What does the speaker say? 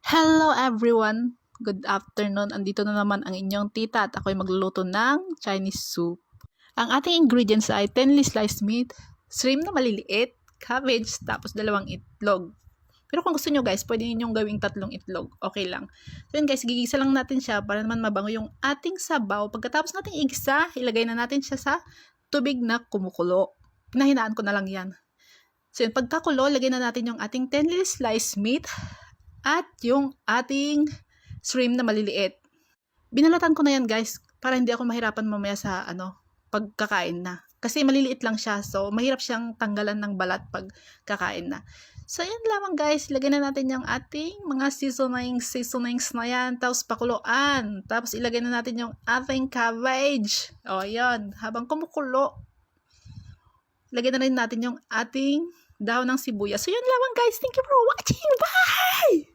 Hello everyone! Good afternoon. Andito na naman ang inyong tita at ako'y magluluto ng Chinese soup. Ang ating ingredients ay 10 sliced meat, shrimp na maliliit, cabbage, tapos 2 itlog. Pero kung gusto nyo guys, pwede ninyong gawing 3 itlog. Okay lang. So yun guys, gigisa lang natin siya para naman mabango yung ating sabaw. Pagkatapos natin igisa, ilagay na natin siya sa tubig na kumukulo. Pinahinaan ko na lang yan. So yun, pagkakulo, lagay na natin yung ating 10 sliced meat at yung ating shrimp na maliliit. Binalatan ko na yan guys para hindi ako mahirapan mamaya sa pagkakain na. Kasi maliliit lang siya, so mahirap siyang tanggalan ng balat pag kakain na. So yan lamang guys, lagay na natin yung ating mga seasonings na yan, tapos pakuluan. Tapos ilagay na natin yung ating cabbage. O yan, habang kumukulo, lagay na rin natin yung ating dahon ng sibuyas. So yan lamang guys, thank you for watching, bye!